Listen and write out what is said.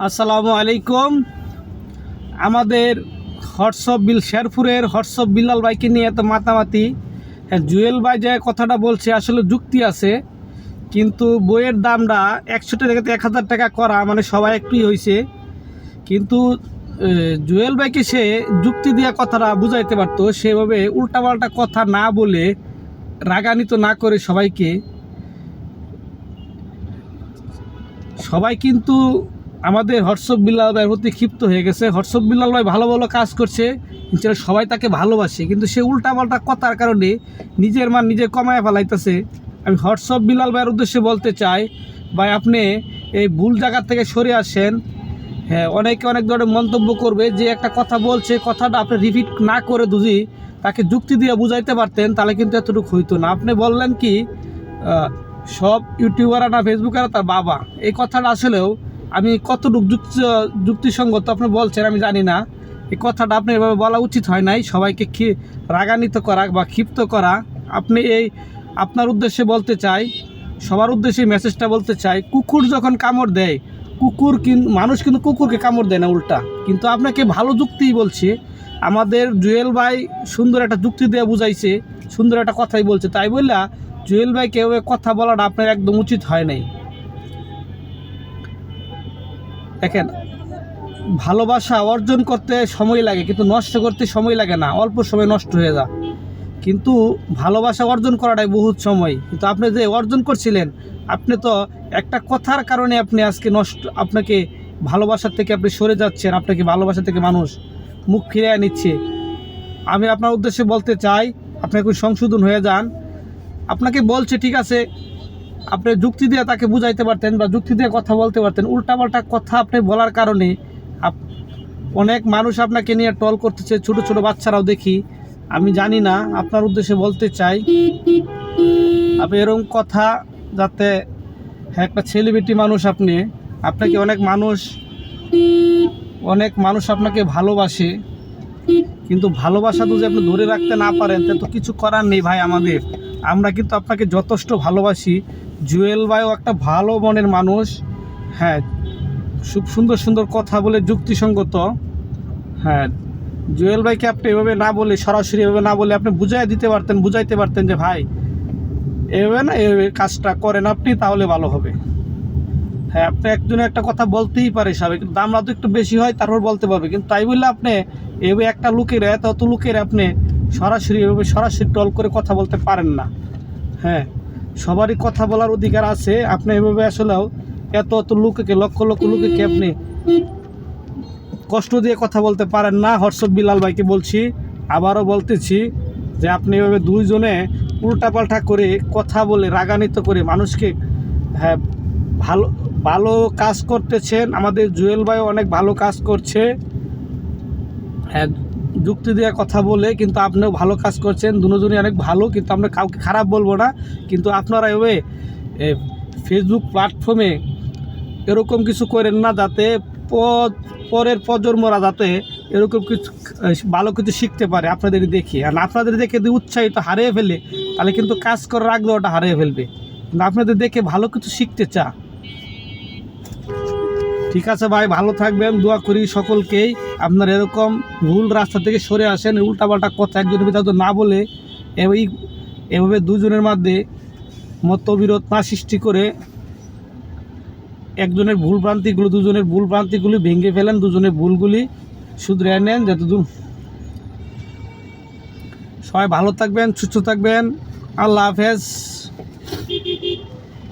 আসসালামু আলাইকুম। আমাদের শেরপুরের হোয়াটসঅ্যাপ বিল্লাল ভাইকে নিয়ে এত মাতামাতি। হ্যাঁ, জুয়েল ভাই যে কথাটা বলছে আসলে যুক্তি আছে, কিন্তু বইয়ের দামটা 100 টাকা থেকে 1000 টাকা করা মানে সবাই একটুই হয়েছে। কিন্তু জুয়েল ভাইকে সে যুক্তি দেওয়া কথাটা বুঝাইতে পারতো, সেভাবে উল্টাপাল্টা কথা না বলে রাগান্বিত না করে সবাই কিন্তু আমাদের হোয়াটসঅ্যাপ বিল্লাল ভাইয়ের প্রতি ক্ষিপ্ত হয়ে গেছে। হোয়াটসঅ্যাপ বিল্লাল ভাই ভালো ভালো কাজ করছে, ইনশাল্লাহ সবাই তাকে ভালোবাসে, কিন্তু সে উল্টাপাল্টা কথার কারণে নিজের মান নিজে কমায় ফেলাইতেছে। আমি হোয়াটসঅ্যাপ বিল্লাল ভাইয়ের উদ্দেশ্যে বলতে চাই, ভাই আপনি এই ভুল জায়গা থেকে সরে আসেন। হ্যাঁ, অনেকে অনেক ধরনের মন্তব্য করবে, যে একটা কথা বলছে কথাটা আপনি রিপিট না করে যদি তাকে যুক্তি দিয়ে বুঝাইতে পারতেন তাহলে কিন্তু এতটুকু হইতো না। আপনি বললেন কি সব ইউটিউবাররা না ফেসবুকাররা তার বাবা, এই কথাটা আসলেও আমি কতটুকু যুক্তিসঙ্গত আপনি বলছেন আমি জানি না। এই কথাটা আপনি এভাবে বলা উচিত হয় নাই, সবাইকে রাগান্বিত করা বা ক্ষিপ্ত করা। আপনি আপনার উদ্দেশ্যে বলতে চাই, সবার উদ্দেশ্যে মেসেজটা বলতে চাই, কুকুর যখন কামড় দেয়, মানুষ কিন্তু কুকুরকে কামড় দেয় না, উল্টা। কিন্তু আপনাকে ভালো যুক্তিই বলছে। আমাদের জুয়েল ভাই সুন্দর একটা যুক্তি দিয়ে বুঝাইছে, সুন্দর একটা কথাই বলছে, তাই বললা জুয়েল ভাইকে ওই কথা বলাটা আপনার একদম উচিত হয় নাই। দেখেন, ভালোবাসা অর্জন করতে সময় লাগে, কিন্তু নষ্ট করতে সময় লাগে না, অল্প সময় নষ্ট হয়ে যায়। কিন্তু ভালোবাসা অর্জন করাটাই বহুত সময়। কিন্তু আপনি যে অর্জন করছিলেন, আপনি তো একটা কথার কারণে আপনি আজকে আপনাকে ভালোবাসার থেকে আপনি সরে যাচ্ছেন, আপনাকে ভালোবাসা থেকে মানুষ মুখ ফিরিয়ে নিচ্ছে। আমি আপনার উদ্দেশ্যে বলতে চাই, আপনি একটু সংশোধন হয়ে যান। আপনাকে বলছে ঠিক আছে, আপনি যুক্তি দিয়ে তাকে বুঝাইতে পারতেন বা যুক্তি দিয়ে কথা বলতে পারতেন। উল্টাপাল্টা কথা আপনি বলার কারণে অনেক মানুষ আপনাকে নিয়ে ট্রল করতেছে, ছোট ছোট বাচ্চারাও দেখি। আমি জানি না, আপনার উদ্দেশ্যে বলতে চাই, আপনি এরকম কথা যাতে, হ্যাঁ একটা সেলিব্রিটি মানুষ আপনি, আপনাকে অনেক মানুষ আপনাকে ভালোবাসে, কিন্তু ভালোবাসা যদি আপনি ধরে রাখতে না পারেন তা তো কিছু করার নেই ভাই। আমরা কিন্তু আপনাকে যথেষ্ট ভালোবাসি। জুয়েল ভাইও একটা ভালো মনের মানুষ। হ্যাঁ, খুব সুন্দর সুন্দর কথা বলে যুক্তিসঙ্গত। হ্যাঁ, জুয়েল ভাইকে আপনি এভাবে না বলে, সরাসরি এভাবে না বলে আপনি বুঝাইতে পারতেন যে ভাই এভাবে না, এভাবে কাজটা করেন আপনি, তাহলে ভালো হবে। হ্যাঁ, আপনি একজনে একটা কথা বলতেই পারে সবাই, কিন্তু দামটা তো একটু বেশি হয় তারপর বলতে পারবে। কিন্তু তাই বললে আপনি এভাবে একটা লোকের আপনি সরাসরি ট্রল করে কথা বলতে পারেন না। হ্যাঁ, সবারই কথা বলার অধিকার আছে। আপনি এভাবে আসলেও এত লক্ষ লক্ষ লোককে আপনি কষ্ট দিয়ে কথা বলতে পারেন না। হোয়াটসঅ্যাপ বিল্লাল ভাইকে বলছি, আবারও বলতেছি, যে আপনি এভাবে দুইজনে উল্টাপাল্টা করে কথা বলে রাগান্বিত করে মানুষকে, হ্যাঁ ভালো ভালো কাজ করতেছেন। আমাদের জুয়েল ভাই অনেক ভালো কাজ করছে, হ্যাঁ যুক্তি দিয়ে কথা বলে, কিন্তু আপনিও ভালো কাজ করছেন, দুজনই অনেক ভালো, কিন্তু আমরা কাউকে খারাপ বলবো না। কিন্তু আপনারা এভাবে ফেসবুক প্ল্যাটফর্মে এরকম কিছু করেন না, যাতে পরের প্রজন্মরা যাতে এরকম কিছু ভালো কিছু শিখতে পারে আপনাদের দেখে। আর আপনাদের দেখে যদি উৎসাহিত হারিয়ে ফেলে, তাহলে কিন্তু কাজ করার আগ্রহটা হারিয়ে ফেলবে। কিন্তু আপনাদের দেখে ভালো কিছু শিখতে চা। ঠিক আছে ভাই, ভালো থাকবেন, দোয়া করি সকলকেই। আপনার এরকম ভুল রাস্তা থেকে সরে আসেন, উল্টাপাল্টা কথা একজনের ভিতরে না বলে এভাবে দুজনের মধ্যে মতবিরোধ না সৃষ্টি করে দুজনের ভুল ভ্রান্তিগুলি ভেঙে ফেলেন, দুজনের ভুলগুলি শুধরে নেন। যতদূর সবাই ভালো থাকবেন, সুস্থ থাকবেন। আল্লাহ হাফেজ।